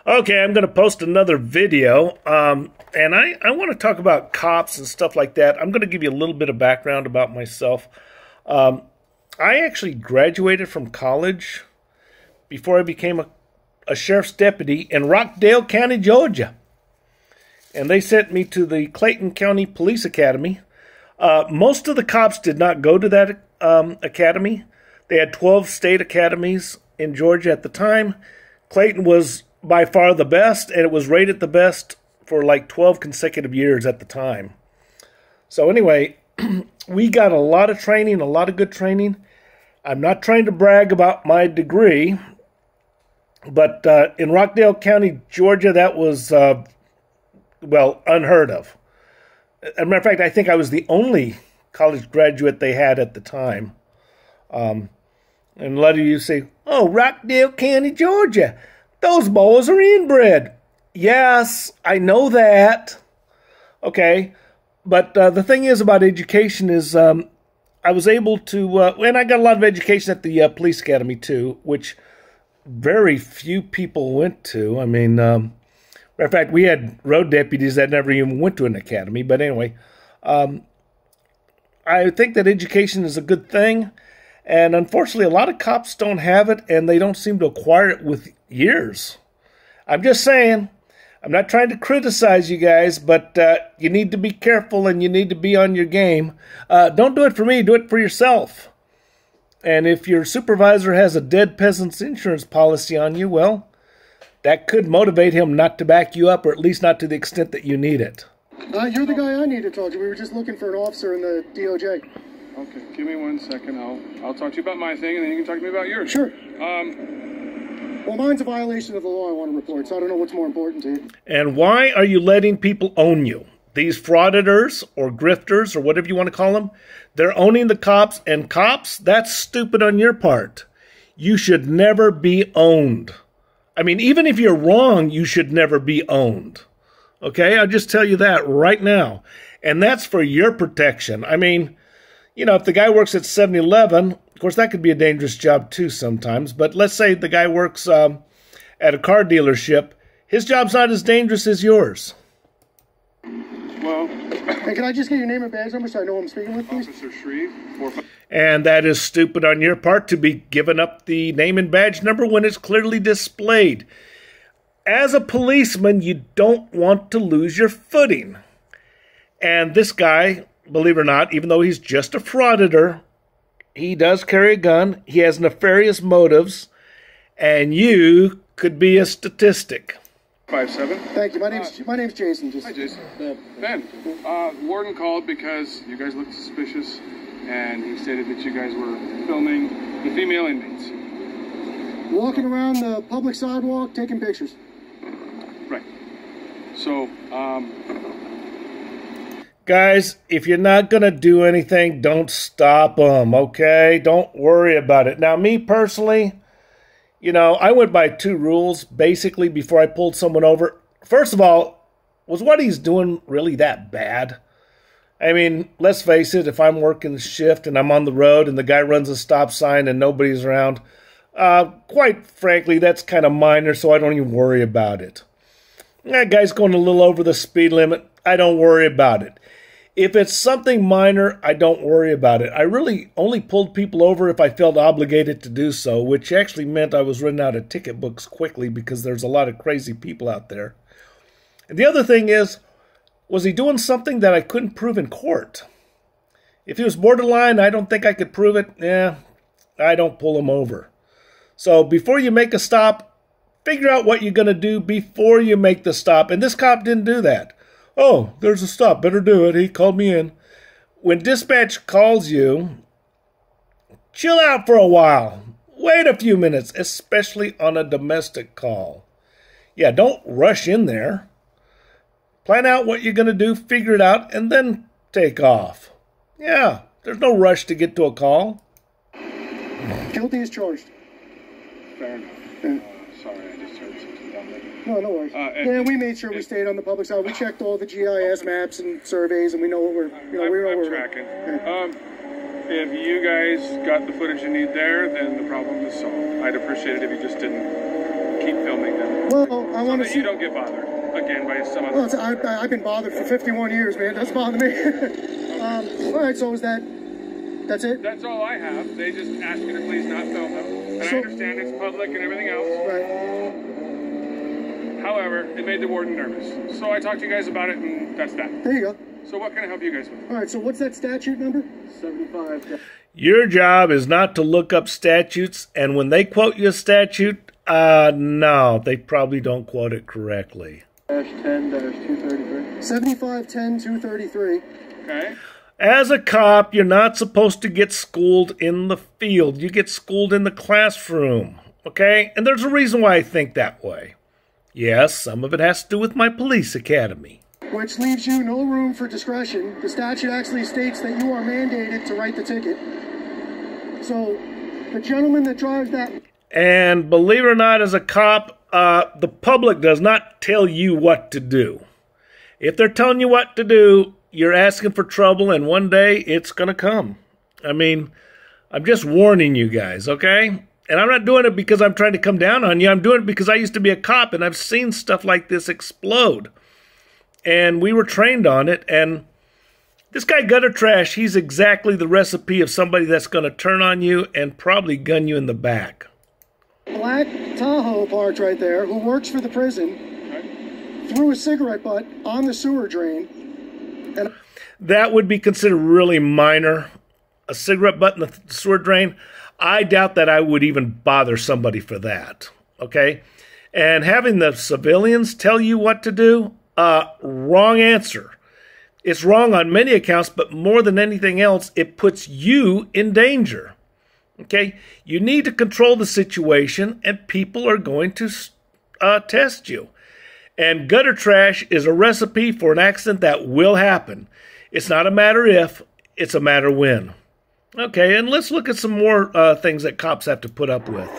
Okay, I'm going to post another video, and I want to talk about cops and stuff like that. I'm going to give you a little bit of background about myself. I actually graduated from college before I became a sheriff's deputy in Rockdale County, Georgia. And they sent me to the Clayton County Police Academy. Most of the cops did not go to that academy. They had 12 state academies in Georgia at the time. Clayton was by far the best, and it was rated the best for like 12 consecutive years at the time. So anyway, we got a lot of training, a lot of good training. I'm not trying to brag about my degree, but in Rockdale County, Georgia, that was, well, unheard of. As a matter of fact, I think I was the only college graduate they had at the time. And a lot of you say, oh, Rockdale County, Georgia, those boys are inbred. Yes, I know that. Okay, but the thing is about education is I was able to, and I got a lot of education at the police academy too, which very few people went to. I mean, matter of fact, we had road deputies that never even went to an academy. But anyway, I think that education is a good thing. And unfortunately, a lot of cops don't have it, and they don't seem to acquire it with years. I'm just saying, I'm not trying to criticize you guys, but you need to be careful and you need to be on your game. Don't do it for me, do it for yourself. And if your supervisor has a dead peasant's insurance policy on you, well, that could motivate him not to back you up, or at least not to the extent that you need it. You're the guy I need to talk to. We were just looking for an officer in the DOJ. Okay, give me 1 second. I'll talk to you about my thing, and then you can talk to me about yours. Sure. Well, mine's a violation of the law I want to report, so I don't know what's more important to you. And why are you letting people own you? These frauditors or grifters or whatever you want to call them, they're owning the cops, and cops, that's stupid on your part. You should never be owned. I mean, even if you're wrong, you should never be owned. Okay, I'll just tell you that right now. And that's for your protection. I mean, you know, if the guy works at 7-Eleven, of course, that could be a dangerous job too sometimes. But let's say the guy works at a car dealership. His job's not as dangerous as yours. Well, hey, can I just get your name and badge number so I know who I'm speaking with, please? Officer Shreve. And that is stupid on your part to be giving up the name and badge number when it's clearly displayed. As a policeman, you don't want to lose your footing. And this guy, believe it or not, even though he's just a frauditor, he does carry a gun. He has nefarious motives, and you could be a statistic. 5-7. Thank you. My name's Jason. Hi, Jason. Ben, Warden called because you guys looked suspicious, and he stated that you guys were filming the female inmates. Walking around the public sidewalk, taking pictures. Right. So, guys, if you're not going to do anything, don't stop them, okay? Don't worry about it. Now, me personally, you know, I went by 2 rules, basically, before I pulled someone over. First of all, was what he's doing really that bad? I mean, let's face it, if I'm working shift and I'm on the road and the guy runs a stop sign and nobody's around, quite frankly, that's kind of minor, so I don't even worry about it. That guy's going a little over the speed limit. I don't worry about it. If it's something minor, I don't worry about it. I really only pulled people over if I felt obligated to do so, which actually meant I was running out of ticket books quickly because there's a lot of crazy people out there. And the other thing is, was he doing something that I couldn't prove in court? If he was borderline, I don't think I could prove it. I don't pull him over. So before you make a stop, figure out what you're going to do before you make the stop. And this cop didn't do that. Oh, there's a stop. Better do it. He called me in. When dispatch calls you, chill out for a while. Wait a few minutes, especially on a domestic call. Yeah, don't rush in there. Plan out what you're going to do, figure it out, and then take off. Yeah, there's no rush to get to a call. Guilty as charged. fair enough. Yeah. Sorry, I just heard something down there. No worries. Yeah, we made sure we stayed on the public side. We checked all the GIS maps and surveys, and we know what we're, I'm tracking. Yeah. If you guys got the footage you need there, then the problem is solved. I'd appreciate it if you just didn't keep filming them. Well, I want to that see. you don't get bothered again by some other. Well, I've been bothered for 51 years, man. That's bothering me. All right, so is that's it? That's all I have. They just asked you to please not film them. And I understand it's public and everything else. Right. However, it made the warden nervous. So I talked to you guys about it, and that's that. There you go. So what can I help you guys with? All right, so what's that statute number? 75. Your job is not to look up statutes, and when they quote you a statute, no, they probably don't quote it correctly. -10-233. 75-10-233. Okay. As a cop, you're not supposed to get schooled in the field. You get schooled in the classroom, okay? And there's a reason why I think that way. Yes, some of it has to do with my police academy. Which leaves you no room for discretion. The statute actually states that you are mandated to write the ticket. So, the gentleman that drives that... And believe it or not, as a cop, the public does not tell you what to do. If they're telling you what to do, you're asking for trouble, and one day it's going to come. I mean, I'm just warning you guys, okay? And I'm not doing it because I'm trying to come down on you. I'm doing it because I used to be a cop, and I've seen stuff like this explode. And we were trained on it, and this guy Gutter Trash, he's exactly the recipe of somebody that's going to turn on you and probably gun you in the back. Black Tahoe parked right there, who works for the prison, threw a cigarette butt on the sewer drain. And that would be considered really minor. A cigarette butt in the sewer drain, I doubt that I would even bother somebody for that, okay? And having the civilians tell you what to do, wrong answer. It's wrong on many accounts, but more than anything else, it puts you in danger. Okay? You need to control the situation, and people are going to test you. And Gutter Trash is a recipe for an accident that will happen. It's not a matter if, it's a matter when. Okay, and let's look at some more things that cops have to put up with.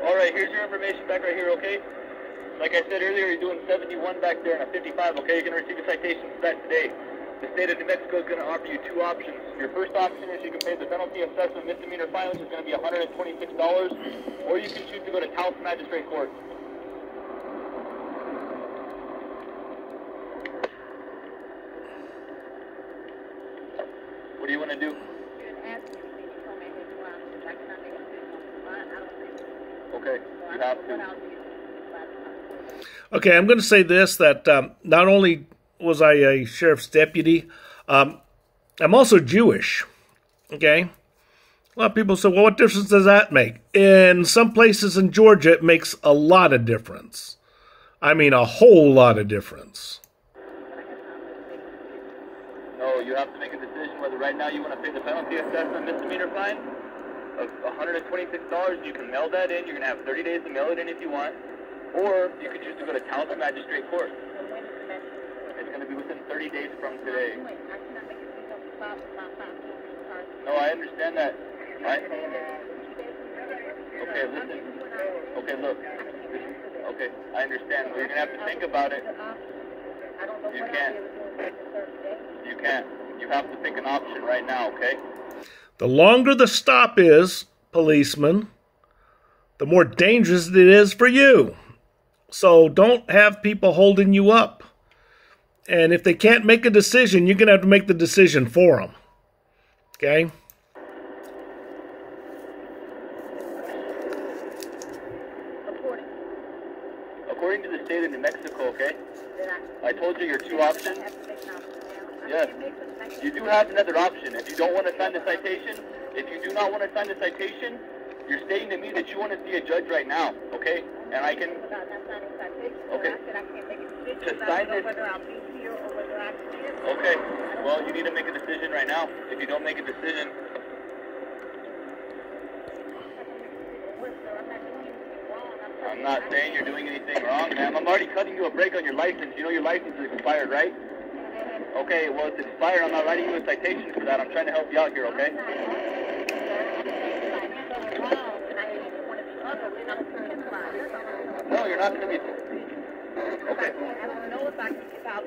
Alright, here's your information back right here, okay? Like I said earlier, you're doing 71 back there and a 55, okay? You're going to receive a citation for that today. The state of New Mexico is going to offer you two options. Your first option is you can pay the penalty assessment misdemeanor fine, which is going to be $126, or you can choose to go to Taos Magistrate Court. What do you want to do? Okay, you have to. Okay, I'm going to say this, that not only was I a sheriff's deputy, I'm also Jewish, okay? A lot of people say, well, what difference does that make? In some places in Georgia, it makes a lot of difference. I mean, a whole lot of difference. No, you have to make a decision whether right now you want to pay the penalty assessment misdemeanor fine of $126. You can mail that in. You're going to have 30 days to mail it in if you want. Or you can choose to go to Taos Magistrate Court. It's going to be within 30 days from today. No, I understand that. Okay, listen. Okay, look. Okay, I understand. Well, you're going to have to think about it. You can't. You can't. You have to pick an option right now, okay? The longer the stop is, policeman, the more dangerous it is for you. So don't have people holding you up. And if they can't make a decision, you're going to have to make the decision for them. Okay? According to the state of New Mexico, okay? I told you your two options. Yes. You do have another option. If you don't want to sign the citation, if you do not want to sign the citation, you're stating to me that you want to see a judge right now, okay? And I can... Okay. To sign this... Okay. Well, you need to make a decision right now. If you don't make a decision... I'm not saying you're doing anything wrong, ma'am. I'm already cutting you a break on your license. You know your license is expired, right? Okay, well, it's expired. I'm not writing you a citation for that. I'm trying to help you out here, okay? No, you're you're not going to be... Okay. I don't know if I can come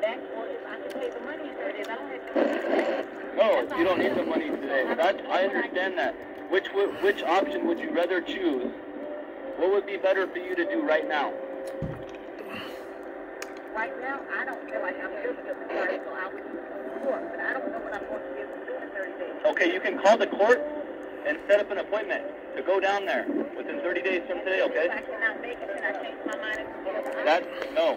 back or if I can pay the money in 30 days. I don't have to. No, you don't need the money today. I understand that. Which option would you rather choose? What would be better for you to do right now? Right now, I don't feel like I'm able to start, so I would use the court. But I don't know what I'm going to be able to do in 30 days. Okay, you can call the court and set up an appointment to go down there within 30 days from today, okay? If I cannot make it, can I change my mind? No.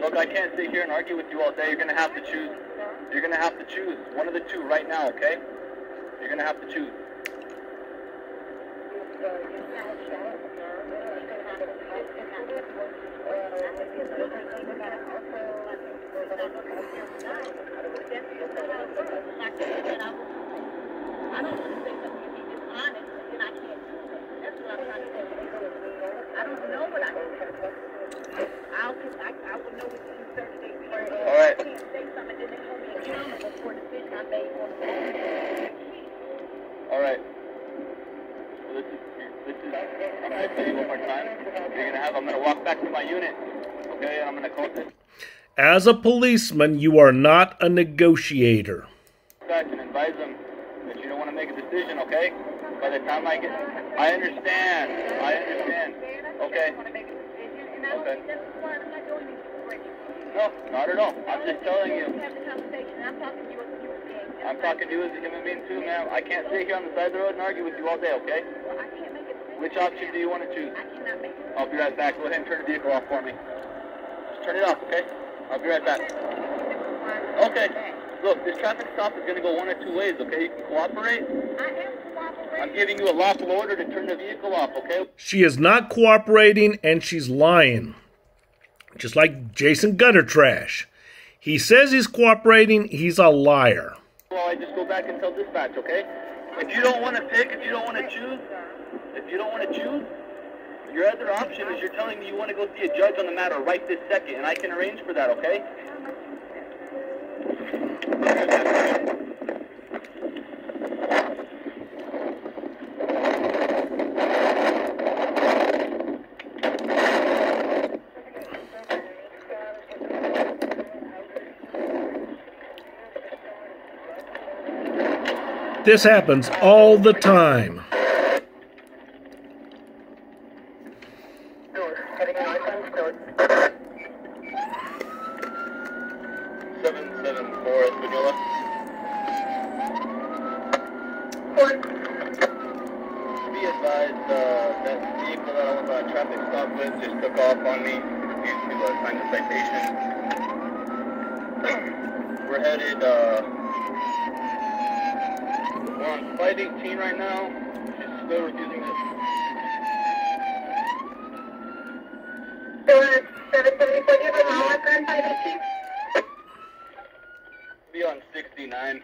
Look, I can't sit here and argue with you all day. You're going to have to choose. You're going to have to choose one of the two right now, okay? You're going to have to choose. I don't want to say something to be dishonest, and I can't do it. That's what I'm trying to say. I don't know what I can do. I will know within 30 days. All right. I can't say something and then they hold me accountable for the decision I made on the phone. All right. Well, I'm going to tell you one more time. I'm going to walk back to my unit, okay, and I'm going to call this. As a policeman, you are not a negotiator. Back and advise them that you don't want to make a decision, okay? By the time I understand. Okay. Okay. No, not at all. I'm just telling you. I'm talking to you as a human being too, ma'am. I can't sit here on the side of the road and argue with you all day, okay? Which option do you want to choose? I'll be right back. Go ahead and turn the vehicle off for me. Just turn it off, okay? I'll be right back. Okay. Look, this traffic stop is going to go one of two ways, okay? You can cooperate. I'm giving you a lawful order to turn the vehicle off, okay? She is not cooperating, and she's lying. Just like Jason Gutter Trash. He says he's cooperating, he's a liar. Well, I just go back and tell dispatch, okay? If you don't want to pick, if you don't want to choose, your other option is you're telling me you want to go see a judge on the matter right this second, and I can arrange for that, okay? This happens all the time. We're headed, we're on Flight 18 right now. She's still refusing this. 774, do you have a marker on Flight 18? Be on 69.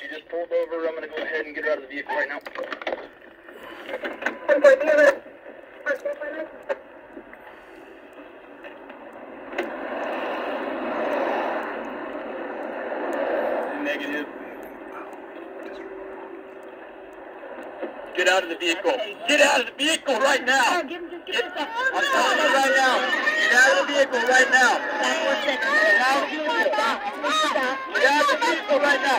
She just pulled over. I'm going to go ahead and get her out of the vehicle right now. Negative. Get out of the vehicle. Get out of the vehicle right now. I'm telling you right now. Get out of the vehicle right now. Get out of the vehicle right now.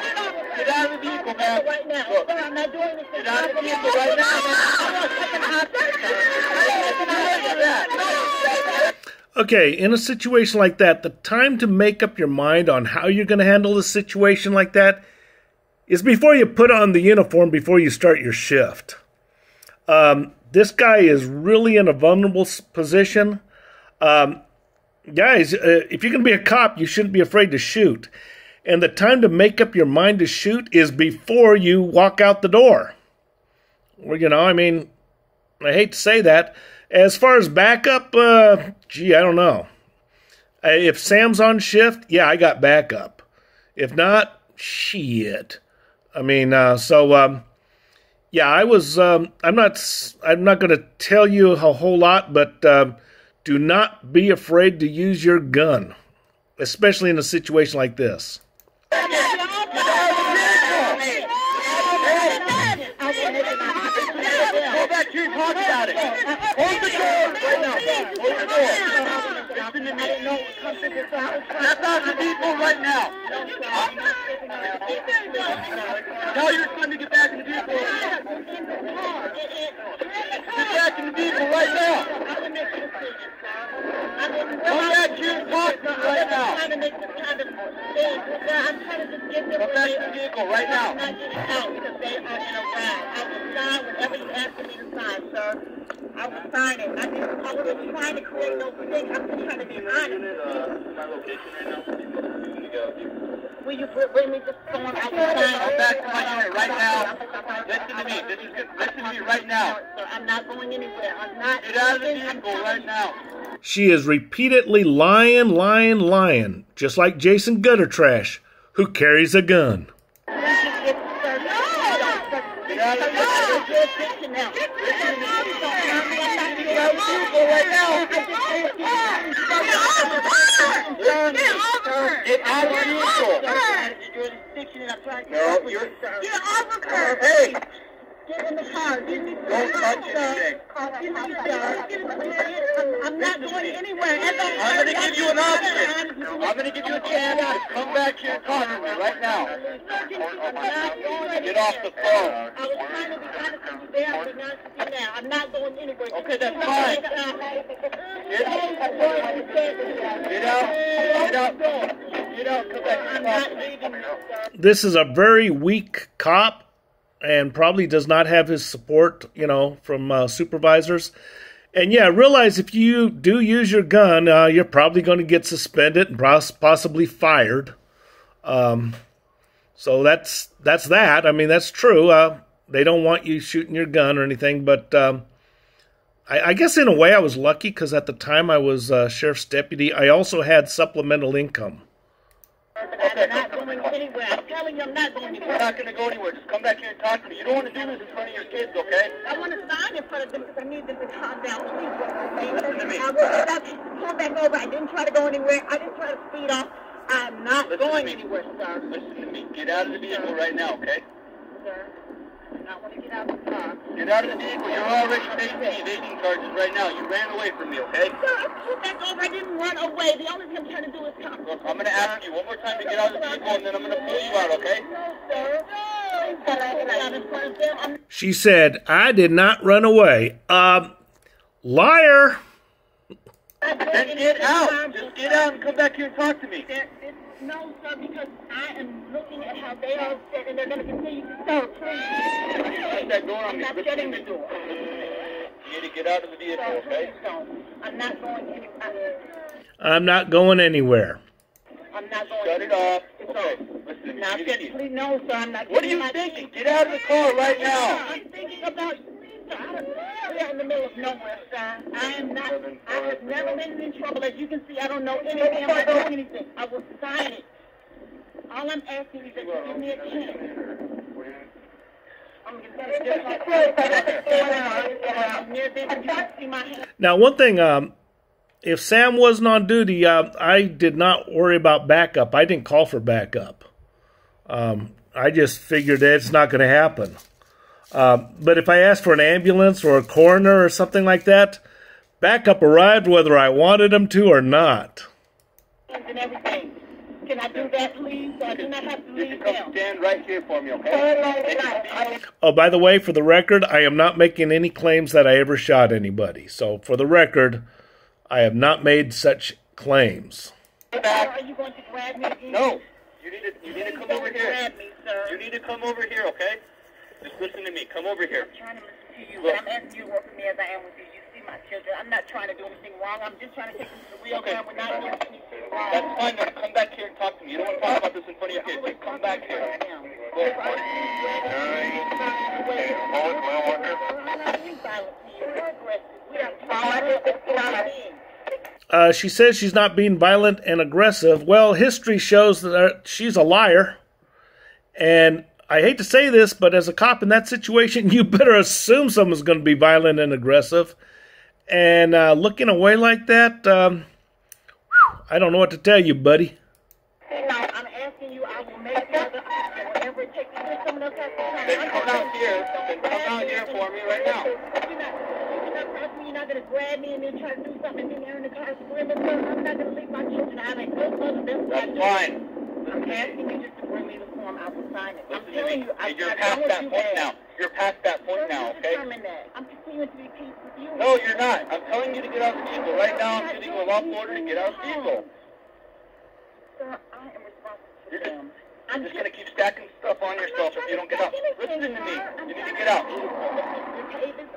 Get out of the vehicle, man. Look. Get out of the vehicle right now. Okay, in a situation like that, the time to make up your mind on how you're going to handle a situation like that is before you put on the uniform, before you start your shift. This guy is really in a vulnerable position. Guys, if you're going to be a cop, you shouldn't be afraid to shoot. And the time to make up your mind to shoot is before you walk out the door. Well, you know, I mean, I hate to say that. As far as backup, gee, I don't know. If Sam's on shift, yeah, I got backup. If not, shit. I mean, yeah, I was. I'm not going to tell you a whole lot, but do not be afraid to use your gun, especially in a situation like this. Get out of the vehicle! talk about it. Close the door right now. Close the door. Listen to me. Step out the vehicle right now. Tell your son to get back in the vehicle. Get back in the vehicle right now. Come back here and talk to me right now. Come back to the vehicle right now. I'm not getting out because they are in a ride. I will sign whatever you ask me to sign, sir. I will sign it. I wasn't trying to create no thing. I'm just trying to be honest. My location right now. Will you bring me just someone I will sign? Come back to my unit right now. Listen to me. Listen to me right now. Sir, I'm not going anywhere. I'm not. Get out of the vehicle right now. She is repeatedly lying, just like Jason Gutter Trash, who carries a gun. Get out of the vehicle now. Get out of the vehicle. No, you're... Get off of her. Hey! Get in the car. Give me some. Don't touch anything. I'm not going anywhere. I'm going to give you an option. I'm going to give you a chance to come back here and talk to me right now. Get off the phone. I was trying to be honest with you there, but not you now. I'm not going anywhere. Okay, that's fine. Get out. Get out. Get out. Come back. I'm not leaving. This is a very weak cop and probably does not have his support, from supervisors. And yeah, realize if you do use your gun, you're probably going to get suspended and possibly fired. So that's that. I mean, that's true. They don't want you shooting your gun or anything, but I guess in a way I was lucky because at the time I was sheriff's deputy. I also had supplemental income. I'm not going anywhere. I'm telling you I'm not going anywhere. You're not going to go anywhere. Just come back here and talk to me. You don't want to do this in front of your kids, okay? I want to sign in front of them because I need them to calm down. Please, Listen to me. pull back over. I didn't try to go anywhere. I didn't try to speed off. I'm not going anywhere, sir. Listen to me. Get out of the vehicle right now, okay? Sir, I want to get out of the car. Get out of the vehicle. You're already facing evasion charges right now. You ran away from me, okay? Sir, I pulled back over. I didn't run away. The only thing I'm trying to do is come. Look, I'm going to ask you one more time to get out of the vehicle, and then I'm going to pull you out, okay? No, sir. Can I get out in front of them? She said, I did not run away. Liar. Then get out. Just get out and come back here and talk to me. No, sir, because I am looking at how they are set, and they're going to continue to sir, please. Shut that door on me. I'm not shutting the door. You need to get out of the vehicle, Sir, okay? please don't. I'm not going anywhere. I'm not going anywhere. I'm not going Shut it anywhere. off. Okay, listen to me. Now, You need to- please, no, sir, I'm not. What are you thinking? Get out of the car right now. I'm thinking about. We're in the middle of nowhere, sir. I am not. I have never been in trouble. As you can see, I don't know anything. I'm not doing anything. I will sign it. All I'm asking is that you give me a chance. I'm near them. You can see my hand. Now, one thing, if Sam wasn't on duty, I did not worry about backup. I didn't call for backup. I just figured that it's not going to happen. But if I asked for an ambulance or a coroner or something like that, backup arrived whether I wanted them to or not. And everything. Can I do that, please? So I do not have to You leave can come them. stand right here for me, okay? Oh, by the way, for the record, I am not making any claims that I ever shot anybody. So, for the record, I have not made such claims. Are you going to grab me again? No. You need to come over here. Grab me, sir. You need to come over here, okay? Just listen to me. Come over here. I'm trying to listen to you, but I'm asking you to work with me as I am with you. You see my children. I'm not trying to do anything wrong. I'm just trying to take them to the real ground. We're not doing anything wrong. That's fine. Then come back here and talk to me. You don't want to talk about this in front of your kids. Just come back here. Go for it. She says she's not being violent and aggressive. Well, history shows that she's a liar. And I hate to say this, but as a cop in that situation, you better assume someone's going to be violent and aggressive. And looking away like that, I don't know what to tell you, buddy. I'm asking you, I will make another option. Whatever it takes to do someone else has to Then come out here. Then come out here for me right now. You're not not going to grab me and then try to do something and then they're in the car screaming. I'm not going to leave my children out like those mother. That's fine. I'm asking you just to bring me the form. I will sign it. I'm Listen to telling me. you. You're past that point now. You're past that point now, okay? I'm continuing to be peace with you. No, you're not. I'm telling you to get out of the vehicle. Right now, I'm giving you a lawful order to get out of the vehicle. Sir, I am responsible for You're them. I'm just going to keep stacking stuff on yourself if you don't get out. Listen to me. You need to get out.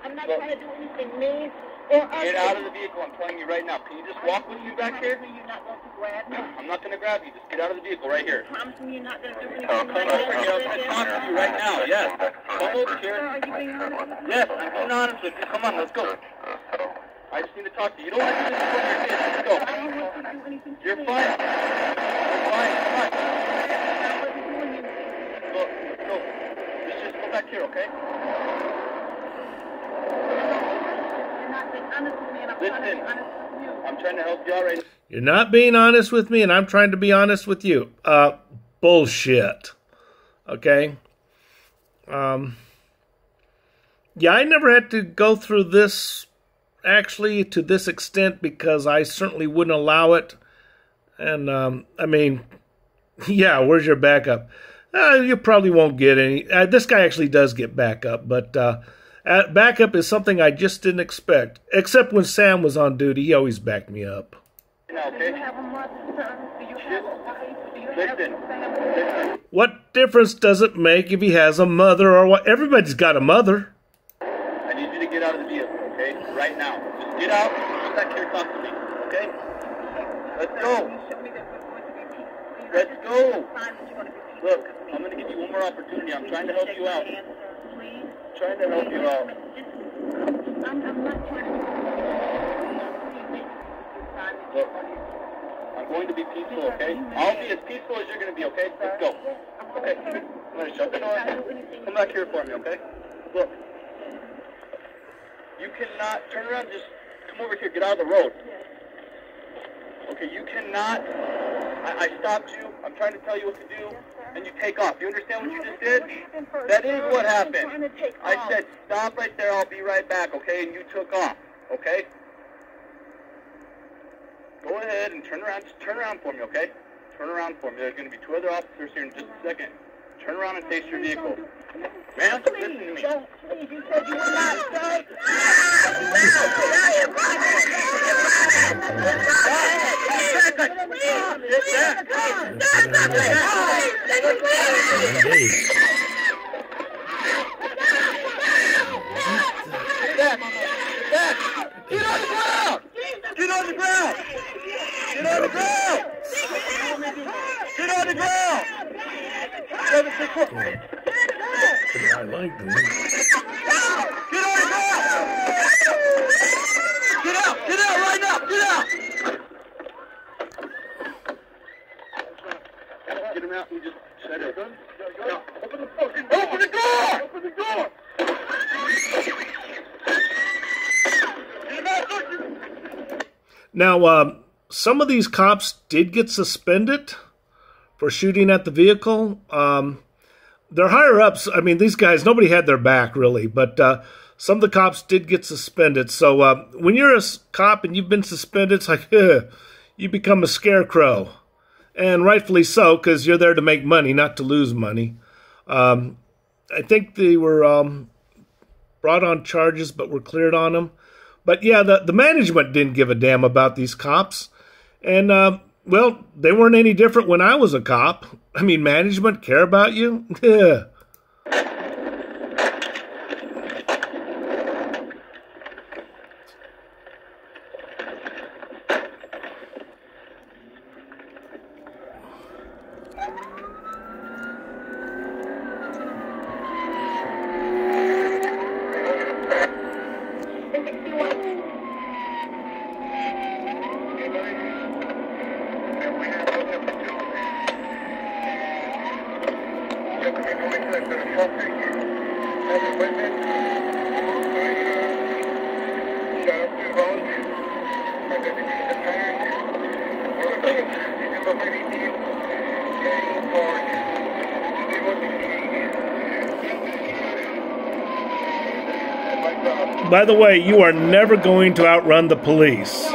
I'm not trying to do anything mean or ugly. Get out of the vehicle. I'm telling you right now. Can you just walk with me back here? You're not going to grab me. I'm not going to grab you. Just get out of the vehicle right here. Promise me you're not going to do anything Come like over here. I'm going to talk to you right now. Yes. Come over here. Are you being honest with me? Yes, I'm being honest with you. Come on, let's go. I just need to talk to you. You don't want to do this in front of your kids. Let's go. I don't want you to do anything to You're me. fine. You're fine. Come on. Go. Let's just go back here, okay? You're not being honest with me, and I'm trying to be honest with you. I'm trying to help you out right now. You're not being honest with me, and I'm trying to be honest with you. Bullshit. Okay? Yeah, I never had to go through this, actually, to this extent, because I certainly wouldn't allow it. And, I mean, yeah, where's your backup? You probably won't get any. This guy actually does get backup, but backup is something I just didn't expect. Except when Sam was on duty, he always backed me up. Do you have a mother, sir? Do you have a wife? Do you have a family? What difference does it make if he has a mother or what? Everybody's got a mother. I need you to get out of the vehicle, okay? Right now. Just get out and come back here and talk to me, okay? Let's go. Let's go. Look, I'm going to give you one more opportunity. I'm trying to help you out. Trying to help you out. I'm not trying to. Look, I'm going to be peaceful, okay? I'll be as peaceful as you're going to be, okay? Let's go. Okay, I'm going to shut the door. Come back here for me, okay? Look, you cannot turn around. Just come over here. Get out of the road. Okay, you cannot. I stopped you. I'm trying to tell you what to do, and you take off. You understand what you just did? That is what happened. I said, stop right there. I'll be right back, okay? And you took off, okay? Go ahead and turn around. Just turn around for me, okay? Turn around for me. There's going to be two other officers here in just a second. Turn around and face your vehicle. Ma'am, listen to me. Please, you said you were not safe. Get on the ground! Get on the ground! Get on the ground! 764. I like this. Get on the ground! Get out! Get out right now! Get out! Get him out and just shut it. No. Open the door! Open the door! Open the door! Now, some of these cops did get suspended for shooting at the vehicle. Their higher-ups, I mean, these guys, nobody had their back, really. But some of the cops did get suspended. So when you're a cop and you've been suspended, it's like, you become a scarecrow. And rightfully so, because you're there to make money, not to lose money. I think they were brought on charges, but were cleared on them. But yeah, the management didn't give a damn about these cops. And, well, they weren't any different when I was a cop. I mean, management care about you? Yeah. By the way, you are never going to outrun the police.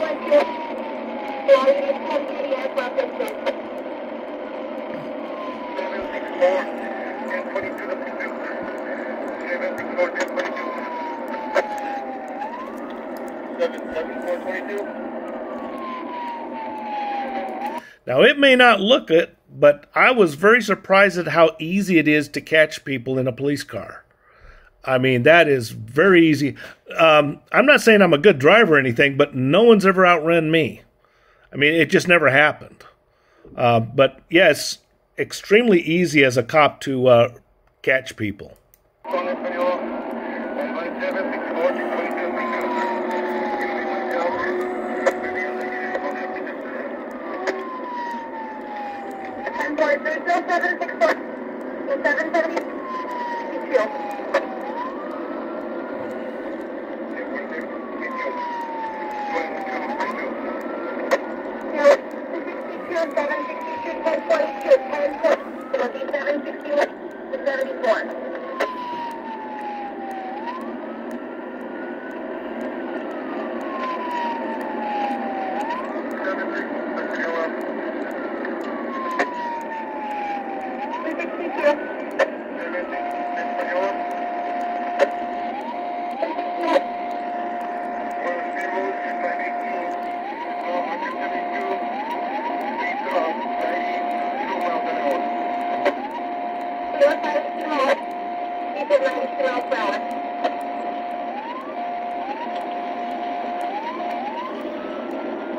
Now, it may not look it, but I was very surprised at how easy it is to catch people in a police car. I mean, that is very easy. I'm not saying I'm a good driver or anything, but no one's ever outrun me. I mean, it just never happened. But, yes, extremely easy as a cop to catch people.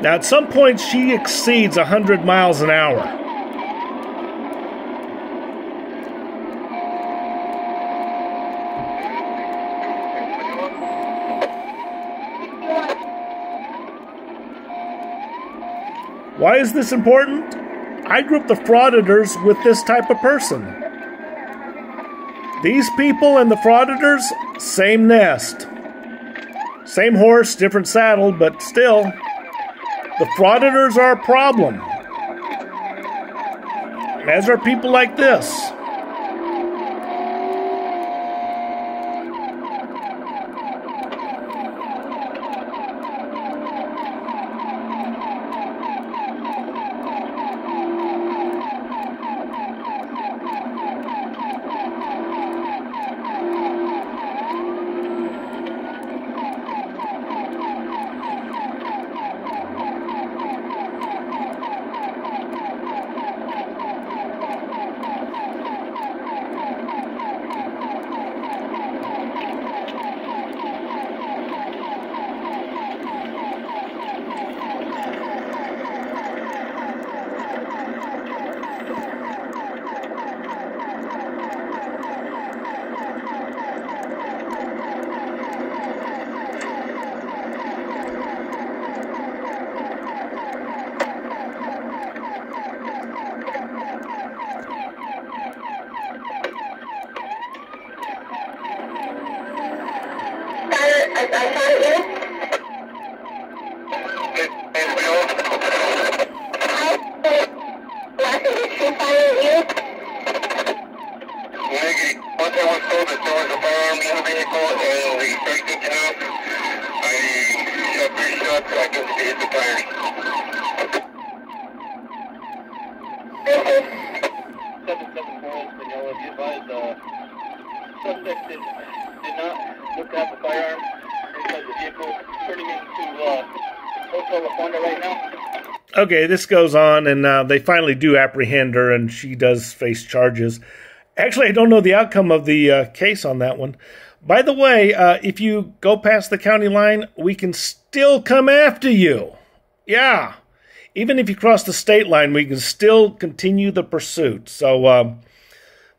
Now, at some point, she exceeds 100 miles an hour. Why is this important? I group the frauditors with this type of person. These people and the frauditors, same nest. Same horse, different saddle, but still, the frauditors are a problem. As are people like this. Okay, this goes on, and they finally do apprehend her, and she does face charges. Actually, I don't know the outcome of the case on that one. By the way, if you go past the county line, we can still come after you. Yeah. Even if you cross the state line, we can still continue the pursuit. So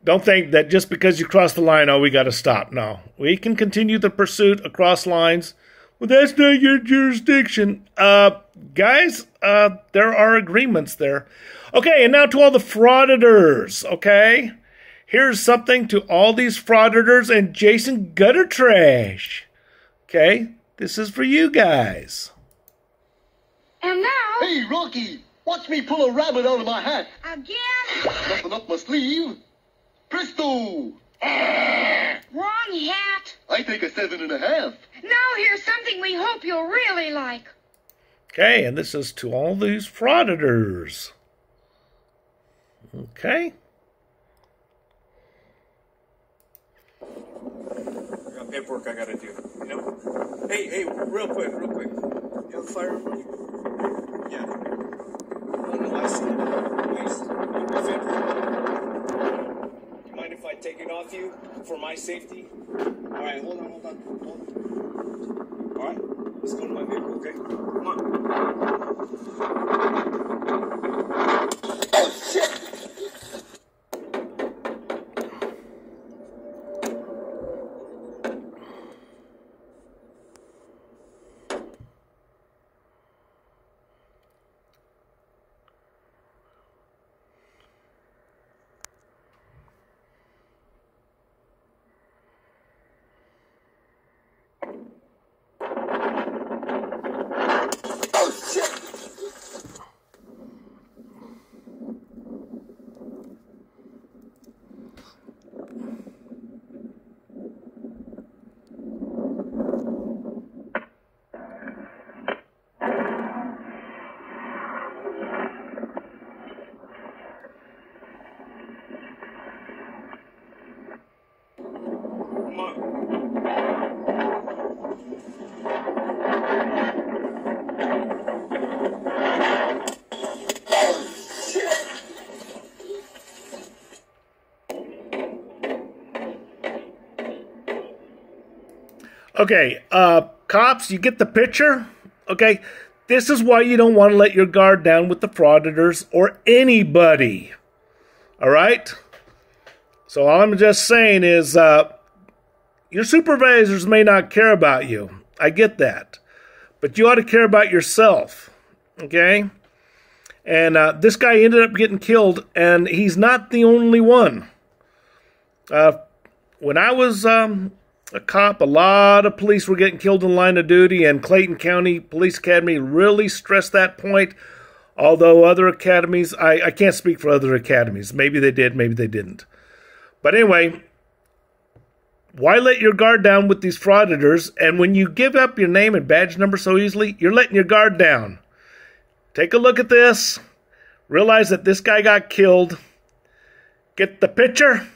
don't think that just because you cross the line, oh, we got to stop. No. We can continue the pursuit across lines. Well, that's not your jurisdiction. Guys, there are agreements there. Okay, and now to all the frauditors, okay? Here's something to all these frauditors and Jason Gutter Trash. Okay, this is for you guys. And now... Hey, Rocky, watch me pull a rabbit out of my hat. Again? Nothing up my sleeve. Presto! Wrong hat. I take a 7.5. Now here's something we hope you'll really like. Okay, and this is to all these frauditors. Okay. I got paperwork I gotta do. You know? Hey, real quick. You have a firearm on you? Yeah. Oh no, I see it. Please, do you mind if I take it off you for my safety? All right, hold on. All right, let's go to my vehicle, okay? Come on. Oh, shit! Okay, cops, you get the picture? Okay, this is why you don't want to let your guard down with the frauditors or anybody. All right? So all I'm just saying is your supervisors may not care about you. I get that. But you ought to care about yourself. Okay? And this guy ended up getting killed, and he's not the only one. When I was a cop, a lot of police were getting killed in the line of duty, and Clayton County Police Academy really stressed that point. Although other academies, I can't speak for other academies. Maybe they did, maybe they didn't. But anyway, why let your guard down with these frauditors? And when you give up your name and badge number so easily, you're letting your guard down. Take a look at this. Realize that this guy got killed. Get the picture?